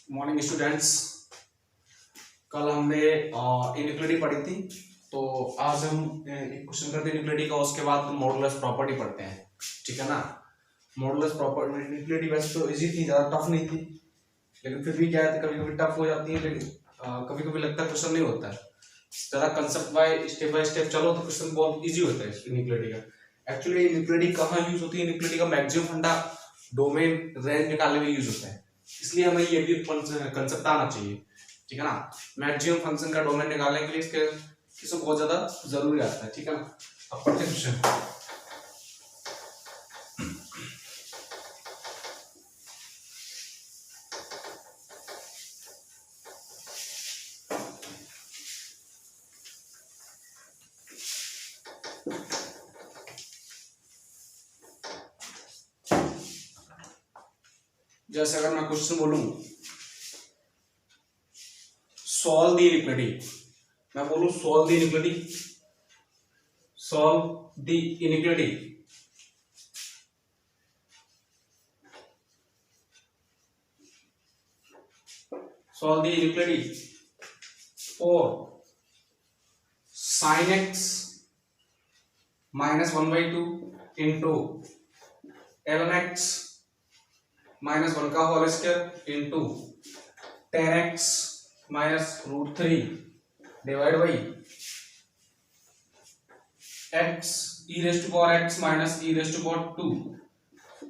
Morning students. कल हमने inequality पढ़ी थी, तो आज हम एक क्वेश्चन करते हैं इनइक्वालिटी का। उसके बाद मॉडुलस प्रॉपर्टी पढ़ते हैं, ठीक है ना। मॉडुलस प्रॉपर्टी इनइक्वालिटी वैसे तो इजी थी, ज्यादा टफ नहीं थी, लेकिन फिर भी क्या है, कभी कभी टफ हो जाती है, लेकिन कभी कभी लगता है क्वेश्चन नहीं होता है। ज्यादा कंसेप्ट बाय स्टेप चलो तो क्वेश्चन बहुत इजी होता है इनइक्वालिटी का। एक्चुअली इनइक्वालिटी कहाँ यूज होती है? इनइक्वालिटी का मैक्सिमम फंडा डोमेन रेंज निकालने में यूज होता है, इसलिए हमें ये भी कंसेप्ट आना चाहिए, ठीक है ना। मैक्सिमम फंक्शन का डोमेन निकालने के लिए इसके किसी बहुत ज्यादा जरूरी आता है, ठीक है ना। अब पढ़ते हैं क्वेश्चन। जैसे अगर मैं क्वेश्चन बोलूं सॉल्व द इनइक्वालिटी, मैं बोलूं solve the inequality, solve the inequality, solve the inequality for sin x minus 1/2 into ln x minus 1 का whole square into 10x minus √3 divide by x e raised to power x minus e raised to power 2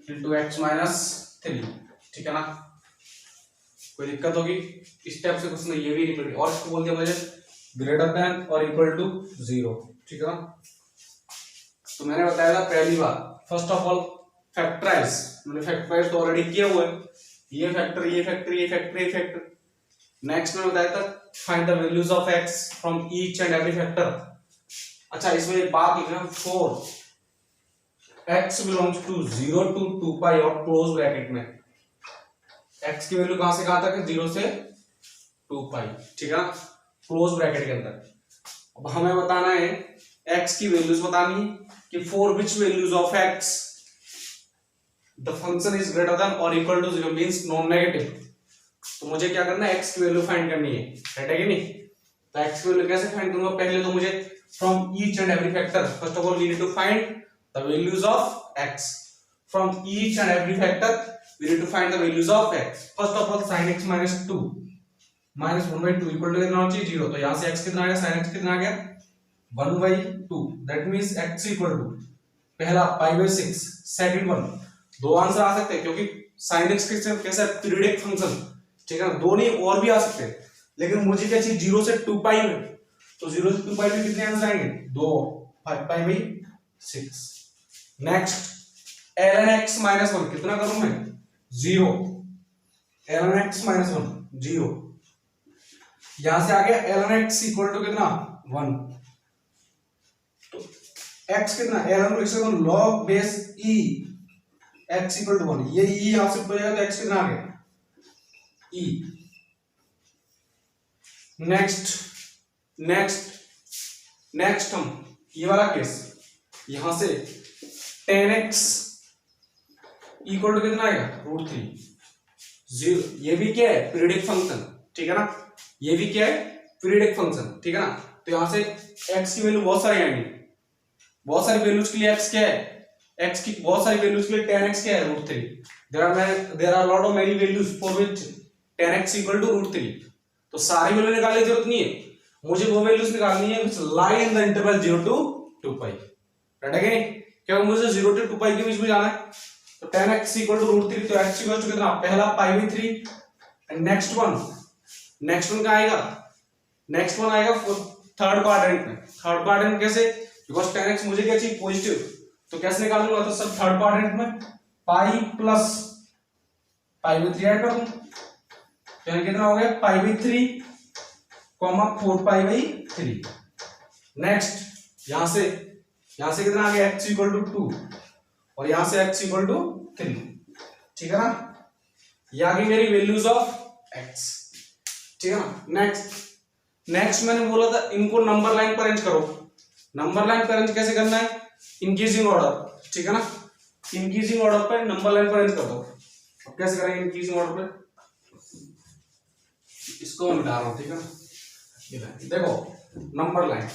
into x minus 3, ठीक है ना। कोई दिक्कत होगी? Step से कुछ नहीं, ये भी इक्वल और इसको बोल दिया मुझे ग्रेटर देन और इक्वल टू 0, ठीक है ना। तो मैंने बताया था पहली बार, फर्स्ट ऑफ ऑल फैक्टराइज, मैंने फैक्टराइज तो ऑलरेडी किया हुआ है, ये फैक्टर ये फैक्टर ये फैक्टर ये फैक्टर। नेक्स्ट में बताया था find the values of x from each and every factor. अच्छा, इसमें एक बात लिखना, for x belongs to 0 to 2 pi और क्लोज ब्रैकेट में x की वैल्यू कहां से कहां तक है? 0 से 2 पाई, ठीक है ना, क्लोज ब्रैकेट के अंदर। अब हमें बताना है x की वैल्यूज बतानी है कि for which values of x the function is greater than और equal to 0 means non negative. तो मुझे क्या करना है? x की वैल्यू फाइंड करनी है, राइट है कि नहीं। तो x की वैल्यू कैसे फाइंड करूंगा? पहले तो मुझे from each and every factor, first of all we need to find the values of x from each and every factor. we need to find the values of x. first of all sin x minus 2 minus 1/2 equal to कितना होना चाहिए? 0। तो यहाँ से x कितना आ गया? sin x कितना आ गया? 1/2। that means x equal to पहला π/6, सेकंड वन। दो आंसर आ सकते हैं क्योंकि sin x कैसा पीरियडिक फंक्शन, ठीक है ना, दो नहीं और भी आ सकते हैं, लेकिन मुझे क्या चाहिए? 0 से 2 पाई में। तो 0 से 2 पाई में कितने आंसर आएंगे? 2, 5/6। नेक्स्ट ln x minus 1 कितना करूं मैं? 0। ln x minus 1 0। यहां से आ गया ln x इक्वल टू कितना? 1। तो x कितना? ln x equal log base e x equal to 1। ये e यहां से ऊपर जाएगा तो x कितना आ गया? e। नेक्स्ट हम ये वाला केस, यहां से 10x इक्वल टू कितना आएगा? √3 0। ये भी क्या है? पीरियडिक फंक्शन, ठीक है ना, ये भी क्या है? पीरियडिक फंक्शन, ठीक है ना। तो यहां से x की वैल्यू बहुत सारी आएंगी, बहुत सारी वैल्यूज के लिए x क्या है? x की बहुत सारी वैल्यूज के लिए 10x क्या है? √3। There are lot of many values for which 10x equal to √3। तो सारी वैल्यू निकालने की जरूरत नहीं है, मुझे वो वैल्यूज निकालनी है which lie in the interval 0 to 2 pi, right है कि नहीं? क्योंकि मुझे 0 to 2 पाई के बीच में जाना है। तो 10x इक्वल टू √3, तो x इक्वल टू कितना? पहला π/3 एंड नेक्स्ट वन कहां आएगा? नेक्स्ट वन आएगा थर्ड क्वाड्रेंट में। थर्ड क्वाड्रेंट कैसे? बिकॉज़ 10x मुझे क्या चाहिए? पॉजिटिव, तो कैसे निकालूंगा? तो सब थर्ड क्वाड्रेंट में पाई प्लस π/3 ऐड कर दूं, तो यहां कितना हो गया? π/3 4π/3। नेक्स्ट यहां से कितना आ गया? x इक्वल टू 2 और यहां से x इक्वल टू 3, ठीक है ना। ये आ गई मेरी वैल्यूज ऑफ x, ठीक है ना। नेक्स्ट मैंने बोला था इनको नंबर लाइन पर अरेंज करो। नंबर लाइन पर अरेंज कैसे करना है? इंक्रीजिंग ऑर्डर, ठीक है ना। इंक्रीजिंग ऑर्डर पर नंबर लाइन पर अरेंज कर दो। अब कैसे करेंगे इंक्रीजिंग ऑर्डर पे? इसको मैं मिटा रहा हूं, ठीक है ना। ये देखो नंबर लाइन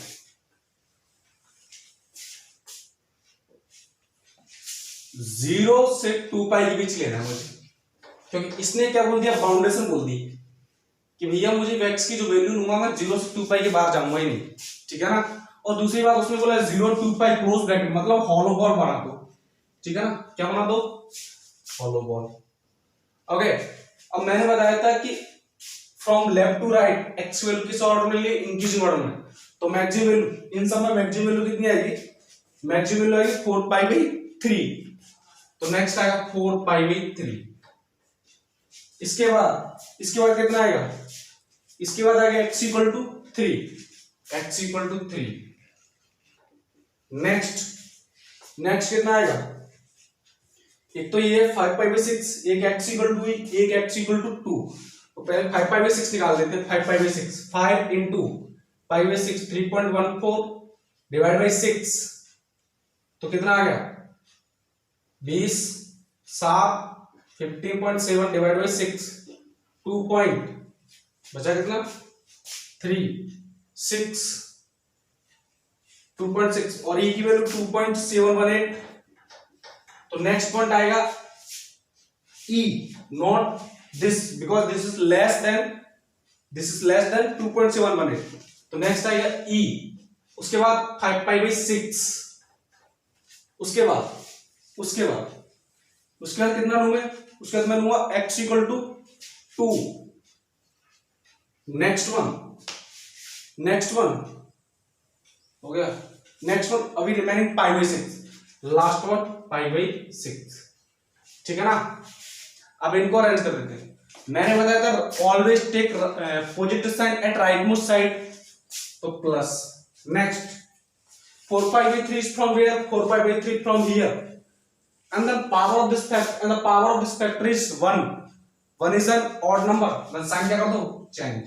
0 से 2 पाई के बीच लेना है मुझे, क्योंकि इसने क्या बोल दिया, बाउंडेशन बोल दी कि भैया मुझे x की जो वैल्यू लूंगा मैं 0 से 2 पाई के बाहर जाऊंगा ही नहीं, ठीक है ना। और दूसरी बात उसने बोला 0 2 पाई क्लोज ब्रैकेट, मतलब हॉलो बॉल बना दो, ठीक है ना। क्या बना दो, हॉलो बॉल। ओके, अब मैंने बताया था कि from left to right x value किस ऑर्डर में लिए, इंक्रीजिंग ऑर्डर में। तो मैक्सिमम वैल्यू इन सब में मैक्सिमम वैल्यू कितनी आएगी, मैक्सिमम वैल्यू आएगी 4 पाई बाई 3। तो नेक्स्ट आएगा 4 पाई बाई 3। इसके बाद कितना आएगा, इसके बाद आएगा x equal to 3, x equal to 3। Next कितना आएगा, एक तो ये 5 पाई बाई 6, एक x इक्वल टू, एक x इक्वल टू 2। तो पहले 5 पाई बाई 6 निकाल देते हैं। 5 पाई by 6, 5 into pi by 6 3.14 divide by 6, तो कितना आ गया 20, 7 15.7 डिवाइड बाई 6 2 पॉइंट बचा कितना 3 6 2.6 और e की वैल्यू 2.718। तो नेक्स्ट पॉइंट आएगा e not this, because this is less then 2.718। तो नेक्स्ट आएगा e, उसके बाद 5 पाई बाई 6, उसके बाद कितना लूंगा, उसके बाद मैं लूंगा x equal to 2। Next one हो गया, नेक्स्ट वन अभी remaining pi by 6, last one pi by 6, ठीक है ना। अब इनको अरेंज कर देते हैं। मैंने बताया था always take positive sign at right most side, तो plus. Next 4 pi by 3 is from where, 4 pi by 3 from here, and the power of this factor is 1 is an odd number, then sign क्या कर दो, change.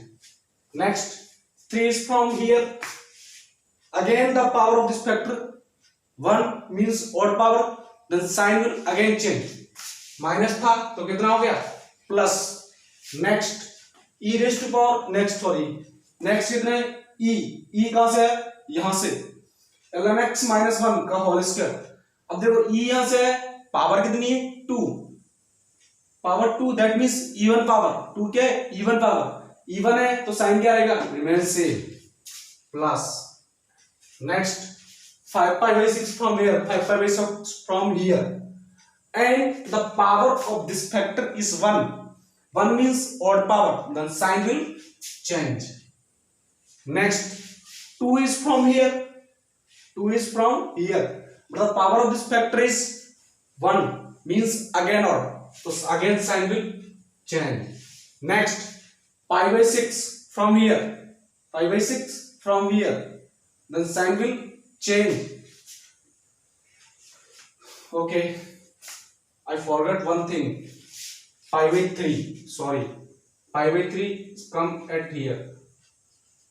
Next 3 is from here, again the power of this factor 1 means odd power, then sign will again change, minus था तो कितना हो गया plus. Next e raise to power, next कितने e कहां से है, यहां से ln(x - 1) का होल स्क्वायर। अब देखो e यहां से है, पावर कितनी है 2, power 2 that means even power 2 के इवन पावर, इवन है तो साइन क्या आएगा, remain same, plus. Next 5 pi by 6 from here, 5 pi by 6 from here, and the power of this factor is 1 means odd power, then sign will change. Next 2 is from here, but the power of this factor is 1 means again odd, so again sign will change. Next pi by 6 from here, then sign will change. Okay, I forgot one thing, pi by 3, sorry, pi by 3 come at here,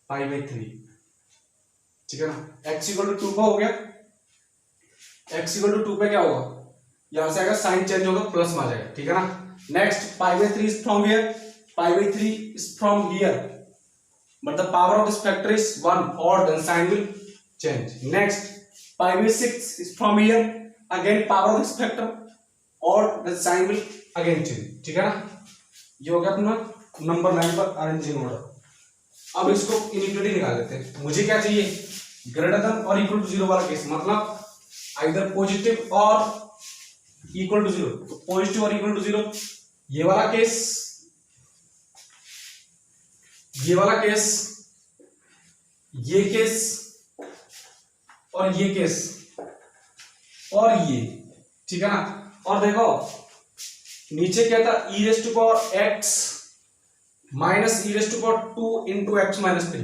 pi by 3, ठीक है ना। x equal to 2 का हो गया, x equal to 2 पे क्या होगा, यहां से आएगा साइन चेंज होगा, प्लस में आ जाएगा, ठीक है ना। Next pi by 3 is from here, pi by 3 is from here, but the power of this factor is 1 odd, then sign will change. Next pi by 6 is from here, again power of this factor और the sign will again change, ठीक है ना। ये हो गया अपना number 9 पर arranging order. अब इसको इनइक्वालिटी निकाल लेते हैं। मुझे क्या चाहिए, ग्रेटर देन और इक्वल टू 0 वाला केस, मतलब आइदर पॉजिटिव और इक्वल टू 0, तो पॉजिटिव और इक्वल टू 0, ये वाला केस, ये केस और ये केस और ये, ठीक है ना। और देखो नीचे क्या था, e raise to power x minus e raise to power 2 into x minus 3।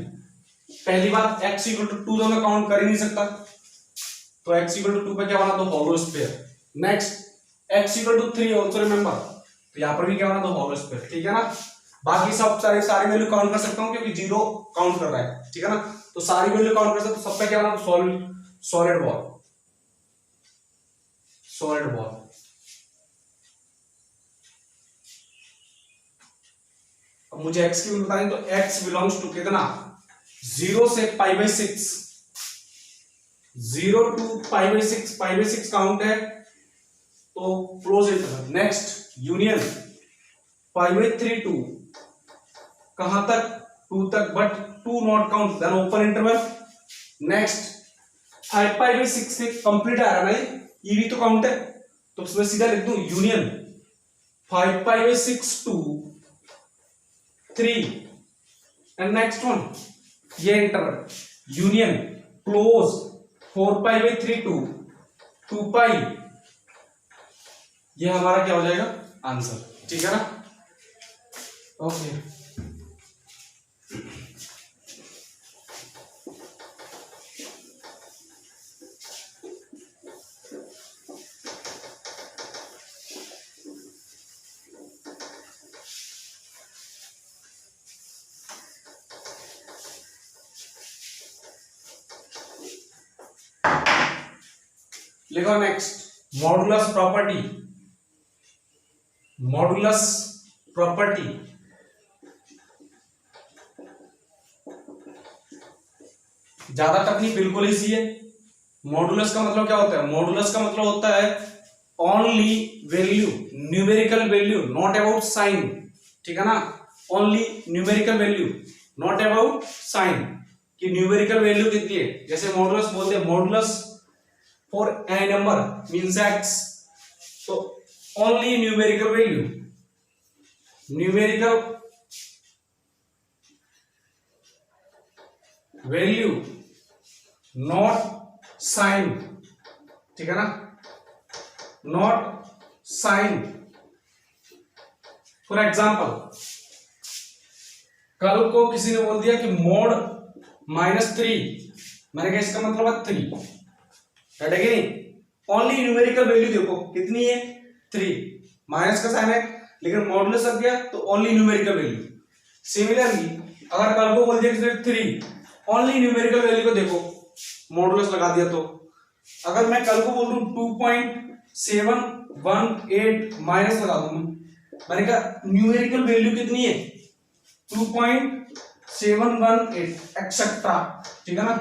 पहली बात x इक्वल टू 2 तो मैं काउंट कर ही नहीं सकता, तो x इक्वल टू 2 पे क्या बना दो, hollow square. Next x equal to 3 also remember, तो यहां पर भी क्या बना दो, होलो स्क्वायर, ठीक है ना। बाकी सब सारी वैल्यू काउंट कर सकता हूं क्योंकि 0 काउंट कर रहा है, ठीक है ना। तो सारी वैल्यू काउंट कर सकता हूं, तो सब पे क्या बना दो, सॉलिड बॉल। अब मुझे x की वैल्यू बतानी, तो x बिलोंग्स टू कितना, 0 से π/6, 0 to π/6, π/6 काउंट है तो close interval. Next union π/3 to कहां तक, 2 तक, but 2 not count, then open interval. Next 5π/6 से कंप्लीट आ रहा है, ये भी तो काउंट है, तो उसमें सीधा लिख दूं union 5π/6 to 3, and next one ये इंटरवल यूनियन क्लोज 4π/3 टू 2π, ये हमारा क्या हो जाएगा आंसर, ठीक है ना। ओके लिखो next modulus property, modulus property ज्यादा टफ बिल्कुल इजी है। मॉडुलस का मतलब क्या होता है, मॉडुलस का मतलब होता है only value, numerical value, not about sign, ठीक है ना, only numerical value, not about sign, कि न्यूमेरिकल वैल्यू कितनी है। जैसे मॉडुलस बोलते हैं modulus for any number means x, तो only numerical value, numerical value not sign, ठीक है ना, नॉट साइन। फॉर एग्जाम्पल कल को किसी ने बोल दिया कि मोड -3, मैंने कहा इसका मतलब है 3, है कि नहीं, ओनली न्यूमेरिकल वैल्यू देखो कितनी है 3, माइनस का साइन है, लेकिन मॉडुलस लग गया तो ओनली न्यूमेरिकल वैल्यू। सिमिलरली अगर कल को बोल दिया कि 3, ओनली न्यूमेरिकल वैल्यू को देखो, मॉडुलस लगा दिया, तो अगर मैं कल को बोल दूं 2.718 माइनस लगा दूं, मैंने कहा न्यूमेरिकल वैल्यू कितनी है 2.718 एक्सेट्रा, ठीक है ना,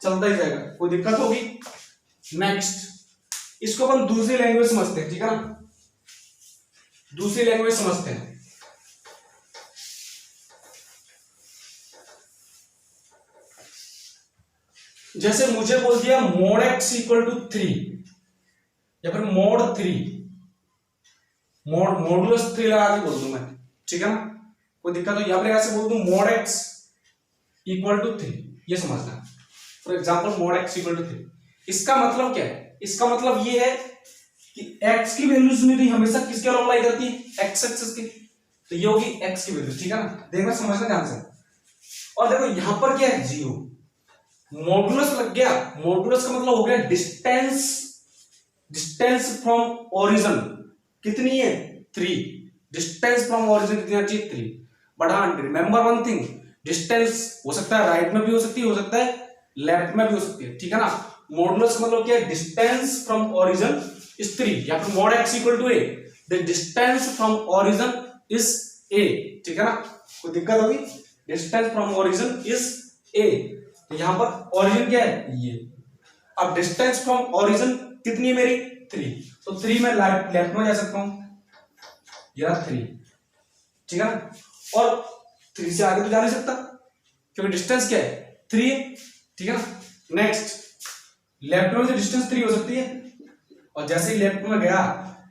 चलता ही जाएगा, कोई दिक्कत होगी। नेक्स्ट इसको अपन दूसरी लैंग्वेज समझते हैं, ठीक है ना, दूसरी लैंग्वेज समझते हैं। जैसे मुझे बोल दिया मोड x इक्वल टू 3 या फिर मोड 3, मॉडुलस 3 लगा के बोल दूं मैं, ठीक है ना, कोई दिक्कत हो, या फिर ऐसे बोल दूं मोड x इक्वल टू 3, ये समझना। For example mod x equal to 3, इसका मतलब क्या है, इसका मतलब ये है कि x की वैल्यू सुनी तो हमेशा किसके अलॉन्ग लाई करती है, x एक्सिस की, तो ये होगी x की वैल्यू, ठीक है ना, देखना समझना ध्यान से। और देखो यहां पर क्या है 0, मॉडुलस लग गया, मॉडुलस का मतलब हो गया डिस्टेंस, डिस्टेंस फ्रॉम ओरिजिन कितनी है 3, डिस्टेंस फ्रॉम ओरिजिन कितना चाहिए 3, बट हाँ रिमेंबर वन थिंग, डिस्टेंस हो सकता है राइट में भी हो सकती है, हो सकता है लेफ्ट में भी हो सकती है, ठीक है ना। मॉडुलस का मतलब क्या है, डिस्टेंस फ्रॉम ओरिजिन इज 3, या फिर mod x equal to a, the distance from origin is a, ठीक है ना, कोई दिक्कत होगी, distance from origin is a, तो यहां पर ओरिजिन क्या है ये, अब डिस्टेंस फ्रॉम ओरिजिन कितनी है मेरी 3, तो 3 में लेफ्ट में जा सकता हूं, ये 3, ठीक है ना, और 3 से आगे तो जा नहीं सकता क्योंकि डिस्टेंस क्या है 3 है, ठीक है ना। नेक्स्ट लेफ्ट में तो डिस्टेंस 3 हो सकती है, और जैसे ही लेफ्ट में गया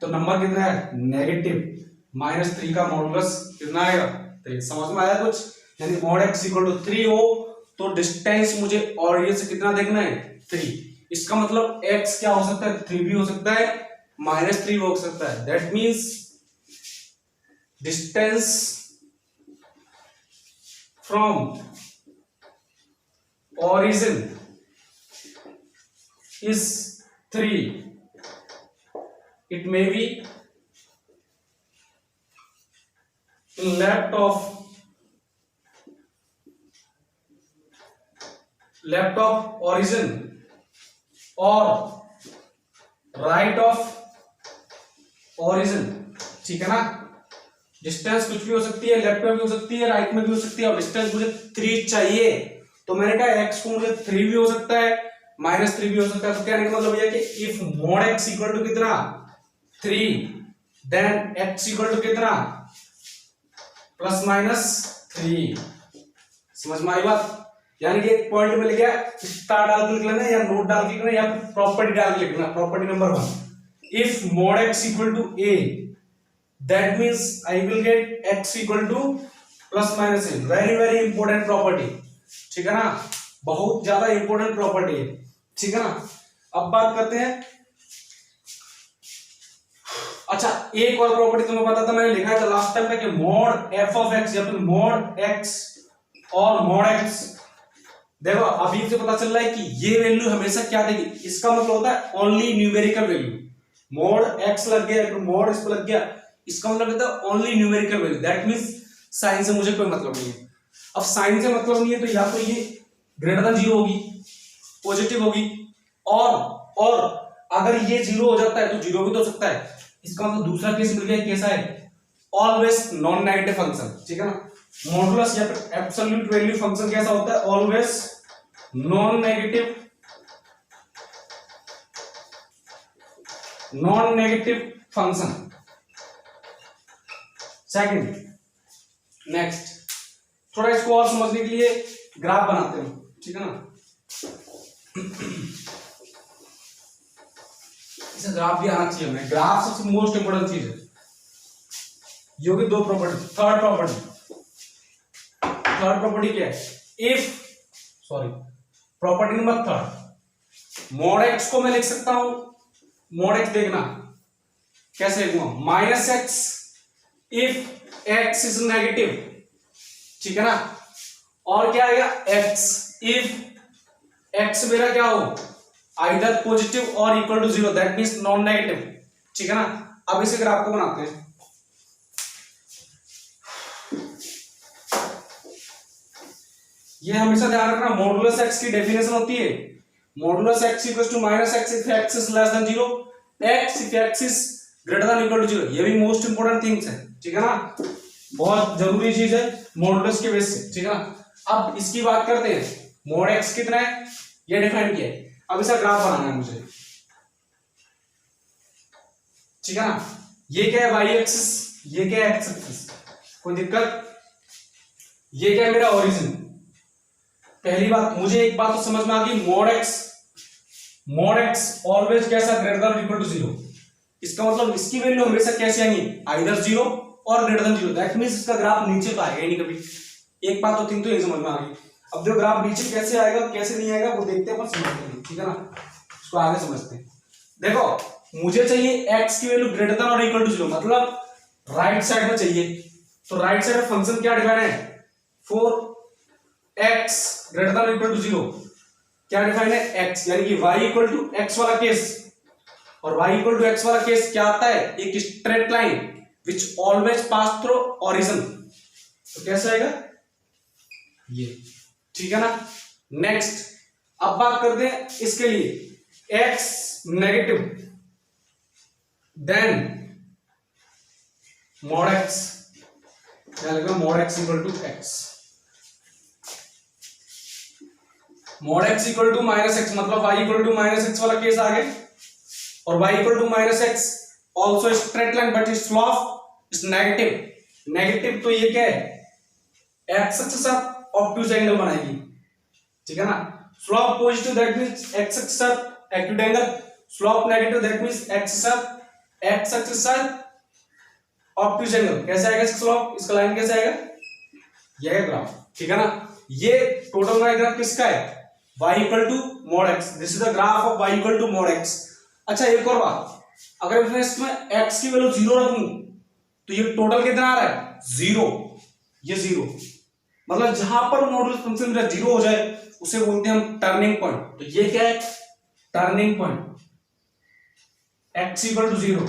तो नंबर कितना है -3 का मॉडुलस कितना आएगा 3, समझ में आया कुछ, यानी मोड x इक्वल टू 3 हो तो डिस्टेंस मुझे ओरिजिन से कितना देखना है 3, इसका मतलब x क्या हो सकता है 3 भी हो सकता है, -3 हो सकता है, that means distance from origin is 3, it may be left of origin or right of origin, ठीक है ना, डिस्टेंस कुछ भी हो सकती है, लेफ्ट में भी हो सकती है, राइट में भी हो सकती है, और डिस्टेंस मुझे 3 चाहिए, तो मैंने कहा x को मुझे 3 भी हो सकता है, -3 भी हो सकता है। तो कहने का मतलब ये कि if mod x equal to कितना 3, देन x इक्वल टू कितना ±3। समझ में आई बात? यानी कि एक पॉइंट मिल गया, स्टार डाल के लिख लेना या नोट डाल के लिखना या प्रॉपर्टी डाल के लिखना। Property number 1, if mod x equal to a, that means I will get x equal to ±a। Very important property, ठीक है ना, बहुत ज्यादा इंपॉर्टेंट प्रॉपर्टी है, ठीक है ना। अब बात करते हैं, अच्छा एक और प्रॉपर्टी तुम्हें पता था, मैंने लिखा था लास्ट टाइम में कि mod f ऑफ x या फिर mod x और mod x, देखो अभी से पता चल रहा है कि ये वैल्यू हमेशा क्या देगी, इसका मतलब होता है only numerical value. mod x लग गया, mod इस पर लग गया, इसका मतलब होता है only numerical value. That means sign से मुझे कोई मतलब नहीं है। अब साइन से मतलब नहीं है तो या तो ये ग्रेटर देन 0 होगी, पॉजिटिव होगी, और अगर ये 0 हो जाता है तो 0 भी तो हो सकता है। इसका मतलब दूसरा केस मिल गया, कैसा है, ऑलवेज नॉन नेगेटिव फंक्शन, ठीक है ना। मॉडुलस या फिर एब्सोल्यूट वैल्यू फंक्शन कैसा होता है, always non negative function. Second, next थोड़ा इसको और समझने के लिए ग्राफ बनाते हैं, ठीक है ना। इसे ग्राफ भी आना चाहिए हमें, ग्राफ सबसे मोस्ट इंपोर्टेंट चीज है। ये होगी दो प्रॉपर्टी। थर्ड प्रॉपर्टी क्या है, property number third, mod x को मैं लिख सकता हूं, mod x देखना कैसे लिखूंगा, -x if x is negative, ठीक है ना, और क्या आएगा x इफ x मेरा क्या हो, आइदर पॉजिटिव और equal to 0, that means non negative, ठीक है ना। अब इसे ग्राफ को बनाते हैं। ये हमेशा ध्यान रखना, मॉडुलस x की डेफिनेशन होती है modulus x equals to -x if x is less than 0, x if x is greater than equal to 0। ये भी मोस्ट इंपोर्टेंट थिंग्स है, ठीक है ना, बहुत जरूरी चीज है मॉडुलस के बेस से, ठीक है ना। अब इसकी बात करते हैं, mod x कितना है ये डिफाइन किया है, अब इसका ग्राफ बनाना है मुझे, ठीक है ना। ये क्या है y एक्सिस, ये क्या है x एक्सिस, कोई दिक्कत, ये क्या है मेरा ओरिजिन। पहली बात, मुझे एक बात तो समझ में आ गई, mod x ऑलवेज कैसा, ग्रेटर देन इक्वल टू 0। इसका मतलब इसकी वैल्यू हमेशा कैसे आएंगी, आइदर 0 और ग्रेटर देन 0, दैट मींस इसका ग्राफ नीचे तो आएगा ही नहीं कभी। एक बात तो थिंक तो ये समझ में आ गई। अब जो ग्राफ नीचे कैसे आएगा कैसे नहीं आएगा वो देखते हैं, समझते हैं, ठीक है ना, इसको आगे समझते हैं। देखो मुझे चाहिए x की वैल्यू ग्रेटर देन और इक्वल टू 0, मतलब राइट साइड में चाहिए, तो राइट साइड में फंक्शन क्या डिफाइन है, for x greater than equal to 0 क्या डिफाइन है, x, यानी कि y इक्वल टू x वाला केस, और y इक्वल टू x वाला केस क्या आता है, एक straight line which always pass through origin, तो कैसे आएगा ये, ठीक है ना। नेक्स्ट अब बात करते हैं इसके लिए, x negative then mod x, क्या लिखा, mod x equal to x, mod x equal to -x, मतलब y इक्वल टू -x वाला केस आ गया, और y equal to -x also straight line but its slope is negative, तो ये क्या है, x एक्सिस साथ ऑब्ट्यूज एंगल बनाएगी, ठीक है ना। Slope positive that means x axis साथ acute angle, slope negative that means x axis साथ ऑब्ट्यूज एंगल। कैसे आएगा इसका स्लोप, इसका लाइन कैसे आएगा, ये है ग्राफ, ठीक है ना। ये टोटल ग्राफ किसका है, y equal to mod x, this is the graph of y equal to mod x। अच्छा एक और बात, अगर मैं इसमें x की वैल्यू 0 रखूं तो ये टोटल कितना आ रहा है, 0, ये 0, मतलब जहां पर मॉडुलस फंक्शन मेरा 0 हो जाए उसे बोलते हैं हम टर्निंग पॉइंट। तो ये क्या है, turning point, x equal to 0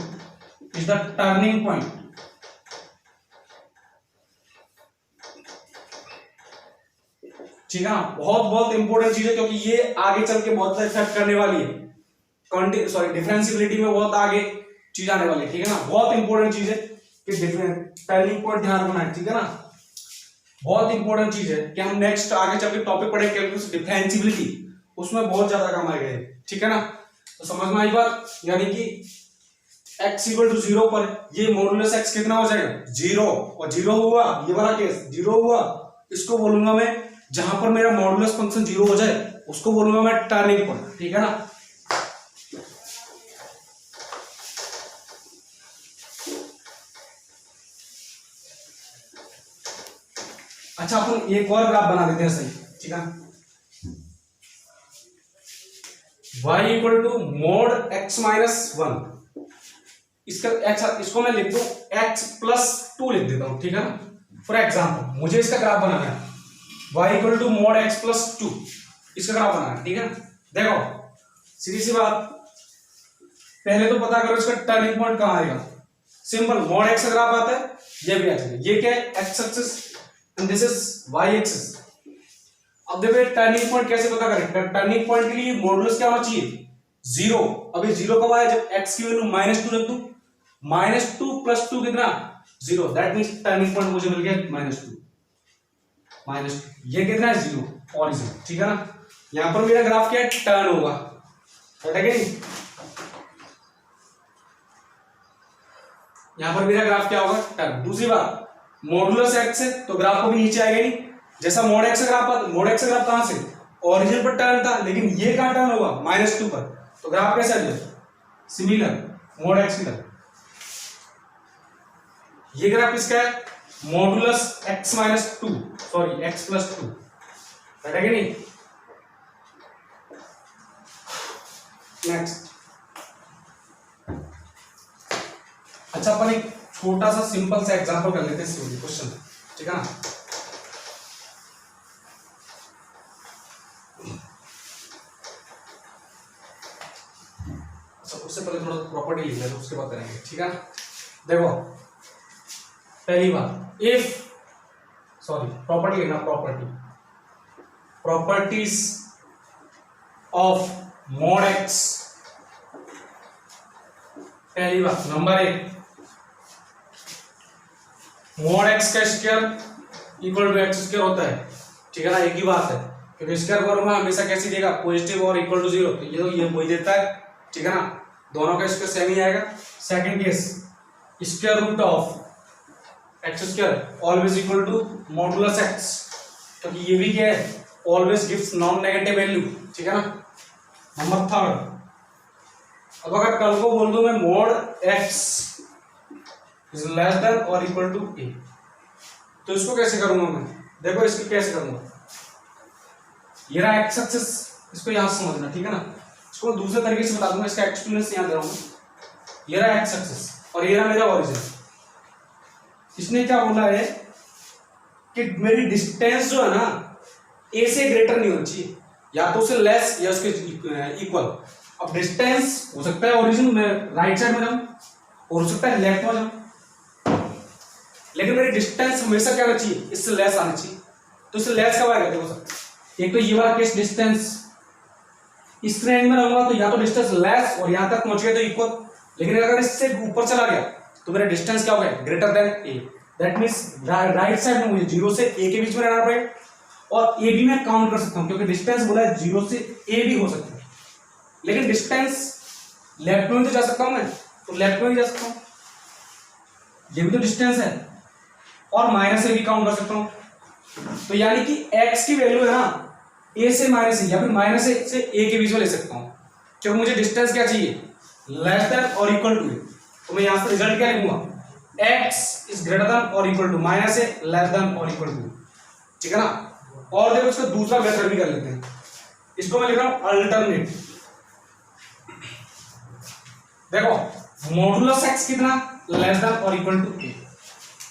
is the turning point, ठीक है ना। बहुत इंपॉर्टेंट चीज है, क्योंकि ये आगे चल के बहुत इफेक्ट करने वाली है, डिफरेंशिएबिलिटी में बहुत आगे चीज आने वाली है, ठीक है ना, बहुत इंपॉर्टेंट चीज है, कि टर्निंग पॉइंट ध्यान रखना है, ठीक है ना। बहुत इंपॉर्टेंट चीज है कि हम नेक्स्ट आगे चल के टॉपिक पढ़े कैलकुलस डिफरेंशिएबिलिटी, उसमें बहुत ज्यादा काम आएगा, ठीक है ना। तो समझ में आई बात, यानी कि x इक्वल टू 0 पर ये मॉडुलस x कितना हो जाएगा 0, और 0 हुआ, ये वाला केस 0 हुआ, इसको बोलूंगा मैं, जहां पर मेरा मॉडुलस फंक्शन 0 हो जाए उसको बोलूंगा मैं टर्निंग पॉइंट, ठीक है ना। अच्छा अपन एक और ग्राफ बना देते हैं सही, ठीक है। y equal to mod x minus 1, इसका x, इसको मैं लिख दूं x प्लस 2 लिख देता हूं, ठीक है ना। फॉर एग्जाम्पल मुझे इसका ग्राफ बनाना है, y equal to mod x plus 2, इसका ग्राफ बनाना है, ठीक है। देखो सीधी सी बात, पहले तो पता करो इसका टर्निंग पॉइंट कहां आएगा। सिंपल, मोड x का ग्राफ आता है, ये भी आ जाएगा, ये क्या है x axis and this is y axis. अब देखो टर्निंग पॉइंट कैसे पता करें, टर्निंग पॉइंट के लिए मॉडुलस क्या होना चाहिए 0। अभी 0 कब आया, जब x की वैल्यू -2 रख दूं, -2 प्लस 2 कितना 0, दैट मींस टर्निंग पॉइंट मुझे मिल गया -2, ये कितना है 0 ऑरिजिन, ठीक है ना। यहां पर मेरा ग्राफ क्या है, टर्न होगा, ठीक है नहीं, यहां पर मेरा ग्राफ क्या होगा टर्न। दूसरी बात, मॉडुलस x है तो ग्राफ को भी नीचे आएगा नहीं, जैसा मोड x का ग्राफ आता, मोड x का ग्राफ कहां से ओरिजिन पर टर्न था, लेकिन ये कहां टर्न होगा -2 पर, तो ग्राफ कैसा आ जाएगा सिमिलर मोड x की तरह। ये ग्राफ किसका है, modulus x minus 2, sorry x plus 2, है कि नहीं। नेक्स्ट, अच्छा अपन एक छोटा सा सिंपल सा एग्जांपल कर लेते हैं क्वेश्चन, ठीक है ना। अच्छा उससे पहले थोड़ा प्रॉपर्टी लिख लेते हैं, उसके बाद करेंगे, ठीक है। देखो पहली बात, इफ सॉरी प्रॉपर्टी लिखना, प्रॉपर्टीज ऑफ मोड x। पहली बात नंबर 1, मोड x का square equal to x square होता है, ठीक है ना। एक ही बात है, क्योंकि स्क्वायर करूंगा हमेशा कैसे देगा पॉजिटिव और इक्वल टू 0, तो ये वही देता है, ठीक है ना, दोनों का स्क्वायर सेम ही आएगा। Second case, square root of x square always equal to modulus x, क्योंकि ये भी क्या है always gives non negative value, ठीक है ना। नंबर थर्ड, अब अगर कल को बोल दूं मैं mode x is less than और इक्वल टू a, तो इसको कैसे करूंगा मैं, देखो इसको कैसे करूंगा, ये रहा x एक्सिस, इसको यहां से समझना, ठीक है ना। इसको दूसरे तरीके से बता दूंगा, इसका एक्सप्लेनेशन यहां दे रहा हूं। ये रहा x एक्सिस और ये रहा मेरा ओरिजिन। इसने क्या बोला है कि मेरी डिस्टेंस जो है ना a से ग्रेटर नहीं होनी चाहिए, या तो उससे लेस या उसके इक्वल। अब डिस्टेंस हो सकता है ओरिजिन में राइट साइड में जाऊं और हो सकता है लेफ्ट में जाऊं, लेकिन मेरी डिस्टेंस हमेशा क्या होना चाहिए, इससे लेस आनी चाहिए। तो इससे लेस कब आएगा, देखो सर, एक तो ये वाला केस डिस्टेंस इस रेंज में रहूंगा तो या तो डिस्टेंस लेस और यहां तक पहुंच गया तो इक्वल, लेकिन अगर इससे ऊपर चला गया तो मेरा डिस्टेंस क्या हो गया greater than a, that means right side में मुझे 0 से a के बीच में रहना पड़ेगा, और a भी मैं काउंट कर सकता हूं, क्योंकि डिस्टेंस बोला है 0 से a भी हो सकता है, लेकिन डिस्टेंस लेफ्ट में तो जा सकता हूं मैं, तो लेफ्ट में भी जा सकता हूं, ये भी तो डिस्टेंस है, और माइनस से भी काउंट कर सकता हूं। तो यानी कि x की वैल्यू है ना a से माइनस या फिर माइनस से a के बीच में ले सकता हूं, क्योंकि मुझे डिस्टेंस क्या चाहिए लेस देन और इक्वल टू। तो मैं यहां से रिजल्ट क्या लिखूंगा, x इज ग्रेटर देन और इक्वल टू माइनस से लेस देन और इक्वल टू, ठीक है ना। और देखो इसका दूसरा मेथड भी कर लेते हैं, इसको मैं लिख रहा हूं अल्टरनेट। देखो मॉडुलस x कितना लेस देन और इक्वल टू a,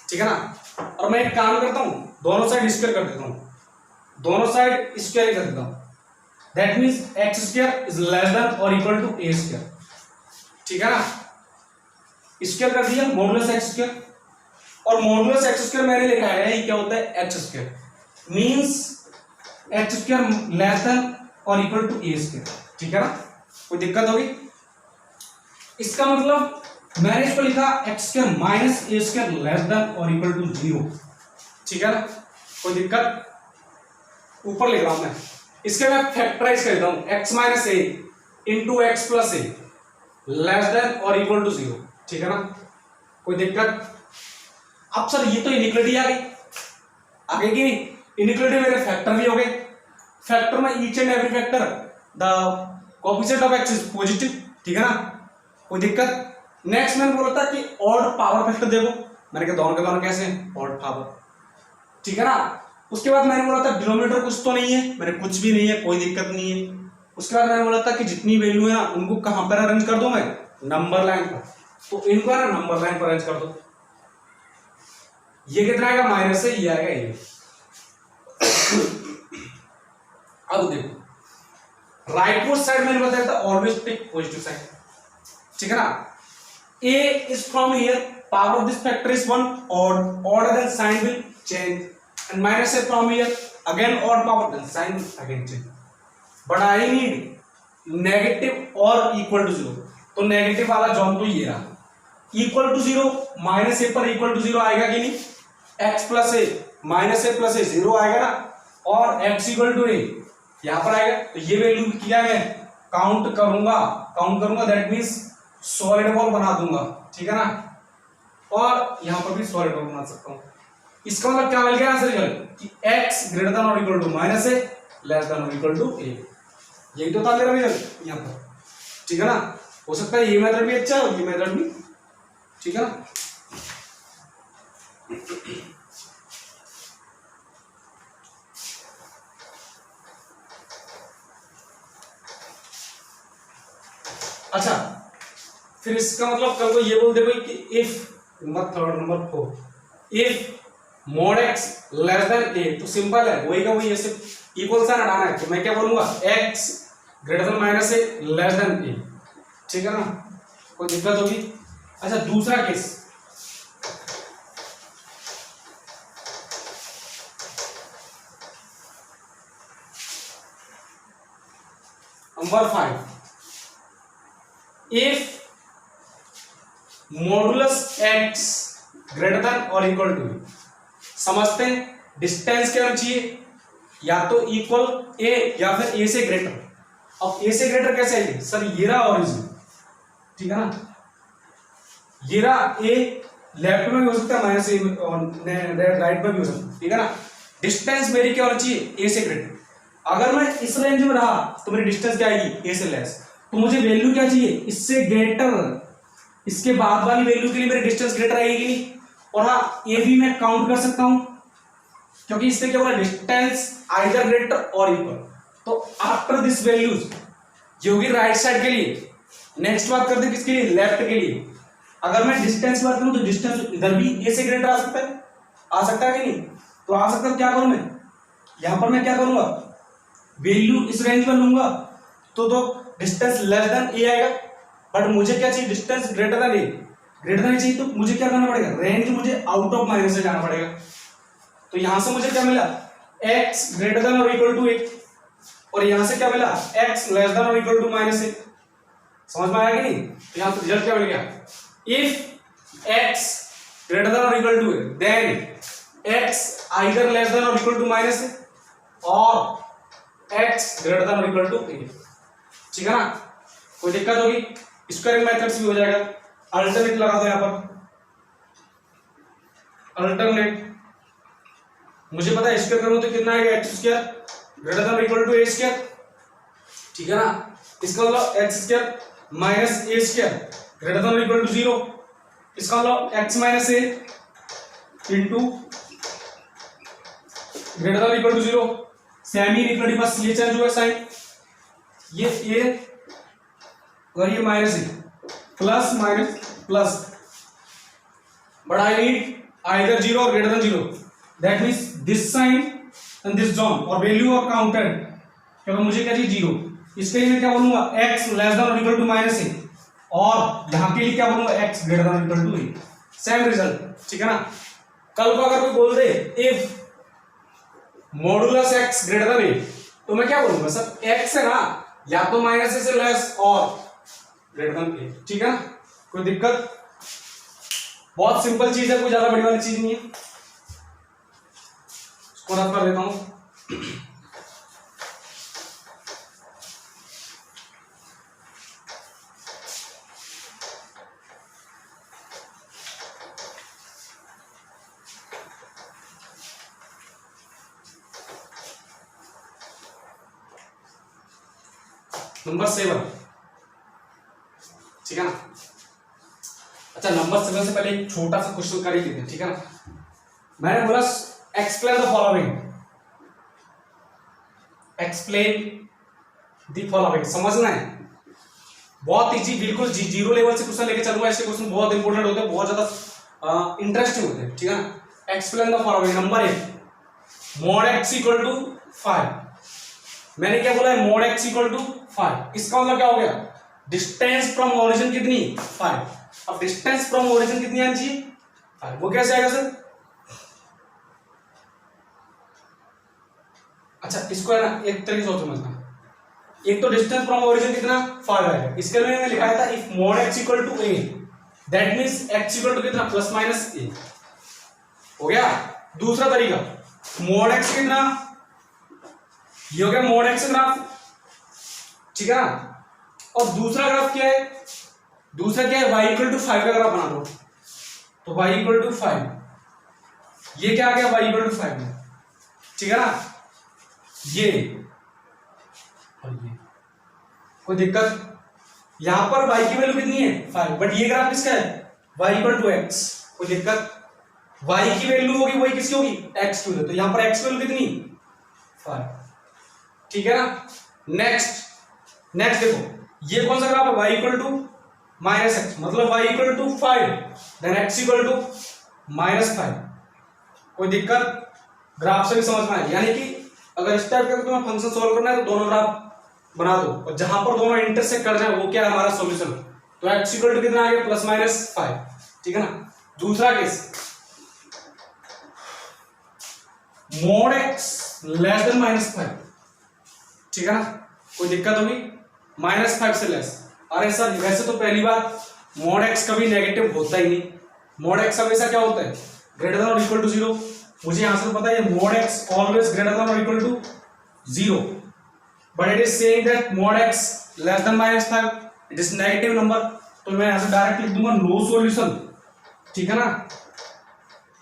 ठीक है ना। और मैं एक काम करता हूं, दोनों साइड स्क्वायर कर देता हूं, दोनों साइड स्क्वायर कर देता हूं, that means x square is less than और इक्वल टू a स्क्वायर, ठीक है ना। स्क्वायर कर दिया मॉडुलस x स्क्वायर, और मॉडुलस x स्क्वायर मैंने लिखा है ये क्या होता है x square, means x square less than और इक्वल टू a स्क्वायर, ठीक है ना। कोई दिक्कत होगी, इसका मतलब मैंने इसको लिखा x square minus a square less than और इक्वल टू 0, ठीक है ना, कोई दिक्कत? ऊपर लिख रहा हूं मैं, इसके मैं फैक्टराइज कर देता हूं, x minus a into x plus A less than और इक्वल टू 0, ठीक है ना, कोई दिक्कत? अब सर ये तो इनइक्वालिटी आ गई, आगे की इनइक्वालिटी मेरे फैक्टर भी हो गए, फैक्टर में each and every factor the coefficient of x is positive, ठीक है ना, कोई दिक्कत? नेक्स्ट मैंने बोला था कि ऑड पावर फैक्टर देखो, मैंने कहा दोनों के दोनों कैसे हैं, ऑड पावर, ठीक है ना। उसके बाद मैंने बोला था डिनोमिनेटर कुछ तो नहीं है, मैंने कुछ भी नहीं है, कोई दिक्कत नहीं है। उसके बाद मैंने बोला था कि जितनी वैल्यू है ना उनको कहां पर अरेंज कर दो मैं, नंबर लाइन पर, तो इनको ना नंबर लाइन पर अरेंज कर दो। ये कितना आएगा, माइनस से ये आएगा ये। अब देखो राइटमोस्ट साइड मैंने बताया था ऑलवेज टेक पॉजिटिव साइड, ठीक है ना। a is from here, power of this factor is 1, odd then sign will change, and minus a from here again odd power then sign will again change, but I need negative or equal to 0, तो negative वाला John तो ये रहा, equal to 0 minus ए पर equal to 0 आएगा कि नहीं, x plus A minus a plus ए 0 आएगा ना, और x इक्वल टू ए यहां पर आएगा, तो ये वैल्यू क्या मैं काउंट करूंगा दैट मींस सॉलिड बॉल बना दूंगा, ठीक है ना, और यहां पर भी सॉलिड बॉल बना सकता हूं। इसका मतलब क्या मिल गया आंसर रिजल्ट कि x ग्रेटर देन और equal to minus a less than और इक्वल टू ए, यही तो था मेरा रिजल्ट यहां पर, ठीक है ना। हो सकता है ये मेथड भी अच्छा हो, ये मेथड भी, ठीक है ना। अच्छा, फिर इसका मतलब कल को ये बोल दे भाई कि if third number 4 if mode x less then a, तो सिंपल है वही का वही, ऐसे इक्वल साइन हटाना है, तो मैं क्या बोलूंगा x greater then minus a less then a, ठीक है ना, कोई दिक्कत होगी? अच्छा दूसरा case, number 5, if modulus x greater than और इक्वल टू, समझते हैं डिस्टेंस क्या होना चाहिए, या तो इक्वल a या फिर a से ग्रेटर। अब a से ग्रेटर कैसे आएगी सर, ये रहा ओरिजिन, ठीक है ना, ये रहा a लेफ्ट में भी हो सकता है माइनस a और राइट में भी हो सकता है, ठीक है ना। डिस्टेंस मेरी क्या होनी चाहिए, a से ग्रेटर। अगर मैं इस रेंज में रहा तो मेरी डिस्टेंस क्या आएगी, a से लेस, तो मुझे वैल्यू क्या चाहिए, इससे ग्रेटर, इसके बाद वाली वैल्यू के लिए मेरी डिस्टेंस ग्रेटर आएगी नहीं, और हाँ ये भी मैं काउंट कर सकता हूं क्योंकि इससे क्या बोला, डिस्टेंस आइदर ग्रेटर और इक्वल, तो आफ्टर दिस वैल्यूज ये होगी राइट साइड के लिए। नेक्स्ट बात करते हैं किसके लिए, लेफ्ट के लिए। अगर मैं डिस्टेंस बात करूं तो डिस्टेंस इधर भी ए से ग्रेटर आ सकता है कि नहीं, तो आ सकता है। क्या करूं मैं, यहां पर मैं क्या करूंगा, वैल्यू इस रेंज में लूंगा तो डिस्टेंस लेस देन ए आएगा, बट मुझे क्या चाहिए, डिस्टेंस ग्रेटर देन ए, ग्रेटर देन चाहिए, तो मुझे क्या करना पड़ेगा, रेंज मुझे आउट ऑफ माइनस से जाना पड़ेगा। तो यहां से मुझे क्या मिला, x ग्रेटर देन और इक्वल टू ए, और यहां से क्या मिला, x लेस देन और इक्वल टू माइनस ए। समझ में आया कि नहीं? तो यहां पर रिजल्ट क्या मिल गया, इफ x ग्रेटर देन और equal to a then x either less than और इक्वल टू माइनस ए और x ग्रेटर देन और इक्वल टू ए, ठीक है ना। कोई दिक्कत होगी, स्क्वायरिंग मेथड से भी हो जाएगा। अल्टरनेट लगा दो यहां पर, अल्टरनेट मुझे पता है स्क्वायर करूं तो कितना आएगा, x square greater than equal to a square, ठीक है ना। इसका मतलब x square minus a square greater than equal to 0, इसका मतलब x minus a into greater than equal to 0, semi equality बस ये चेंज हुआ साइन, ये ए और ये minus a, plus minus plus, but I need either 0 और greater than 0, that means this sign and this John, और value और counted, क्योंकि मुझे क्या चाहिए 0, इसके लिए मैं क्या बोलूंगा, x लेस देन और इक्वल टू माइनस ए, और यहां के लिए क्या बोलूंगा, x greater than equal to a, same result, ठीक है ना। कल को अगर कोई बोल दे if modulus x greater than a, तो मैं क्या बोलूंगा सर, x है ना, या तो माइनस ए से लेस और ग्रेटर देन ए, ठीक है ना, कोई दिक्कत? बहुत सिंपल चीज है, कोई ज्यादा बड़ी वाली चीज नहीं है। इसको रफ कर देता हूं। नंबर 7, ठीक है ना। अच्छा, नंबर 7 से पहले एक छोटा सा क्वेश्चन कर ही लेते हैं, ठीक है ना। मैंने बोला explain the following, explain the following, समझना है, बहुत इजी, बिल्कुल जीरो लेवल से क्वेश्चन लेके चलूंगा। ऐसे क्वेश्चन बहुत इंपॉर्टेंट होते हैं, बहुत ज्यादा इंटरेस्टिंग होते हैं, ठीक है ना। Explain the following. Number 1, mod x equal to 5। मैंने क्या बोला है, मॉड एक्स इक्वल टू 5। इसका मतलब क्या हो गया, डिस्टेंस फ्रॉम ओरिजिन कितनी, 5। अब डिस्टेंस फ्रॉम ओरिजिन कितनी आनी चाहिए, 5। वो कैसे आएगा सर? अच्छा, इसको है ना एक तरीके से समझना। एक तो डिस्टेंस फ्रॉम ओरिजिन कितना, 5 आएगा। इसके लिए मैंने लिखा था if mod x equal to a, that means x equal to कितना, प्लस माइनस a। हो गया। दूसरा तरीका, मॉड एक्स कितना, ये हो गया मॉड एक्स ग्राफ, ठीक है ना। और दूसरा ग्राफ क्या है, दूसरा क्या है, y इक्वल टू 5 का ग्राफ बना दो। तो y इक्वल टू 5, ये क्या आ गया, y इक्वल टू 5 में, ठीक है ना। ये और ये, कोई दिक्कत? यहां पर y की वैल्यू कितनी है, 5, बट ये ग्राफ किसका है, y इक्वल टू x। कोई दिक्कत? y की वैल्यू होगी वही किसकी होगी, x की वैल्यू। तो यहां पर x की वैल्यू कितनी, 5, ठीक है ना। नेक्स्ट देखो, ये कौन सा ग्राफ है, y equal to minus x, मतलब y equal to 5, then x equal to -5। कोई दिक्कत? ग्राफ से भी समझ में आए। यानी कि अगर इस टाइप का तुम्हें फंक्शन सॉल्व करना है तो दोनों ग्राफ बना दो, और जहां पर दोनों इंटरसेक्ट कर जाए वो क्या है, हमारा सॉल्यूशन। तो x इक्वल टू कितना आ गया, +-5, ठीक है ना। दूसरा case, mod x less than -5, ठीक है ना। कोई दिक्कत होगी, -5 से लेस। अरे सर वैसे तो पहली बात, मॉड x कभी नेगेटिव होता ही नहीं, मॉड x हमेशा क्या होता है, ग्रेटर देन और इक्वल टू 0। मुझे यहां से पता है mod x always greater than और equal to 0, but it is saying that mod x less than -5, it is negative number. तो मैं यहां से डायरेक्ट लिख दूंगा नो सॉल्यूशन, ठीक है ना,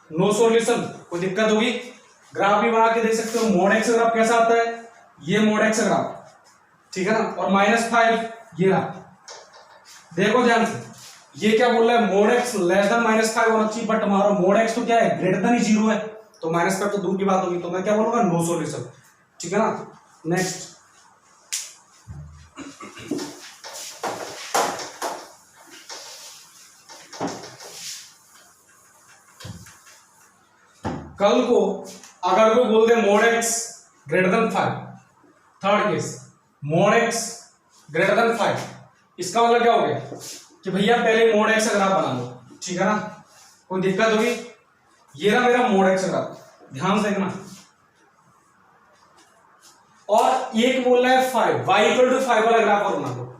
नो सॉल्यूशन। कोई दिक्कत होगी? ग्राफ भी बना के देख सकते हो, मॉड x ग्राफ कैसा आता है, ये मॉड x ग्राफ, ठीक है ना, और -5 ये रहा। देखो ध्यान से, ये क्या बोल रहा है, मोड x लेस देन -5 होना चाहिए, बट हमारा मोड x तो क्या है, ग्रेटर देन ही 0 है, तो -5 तो दूर की बात होगी। तो मैं क्या बोलूंगा, नो सॉल्यूशन, ठीक है ना। नेक्स्ट, कल को अगर कोई बोल दे mod x greater than 5, third case, mod x greater than 5, इसका मतलब क्या हो गया कि भैया पहले मोड x का ग्राफ बना लो, ठीक है ना। कोई दिक्कत होगी? ये रहा मेरा मोड x ग्राफ, ध्यान से देखना। और एक बोल रहा है 5, y इक्वल टू 5 वाला ग्राफ और बना दो।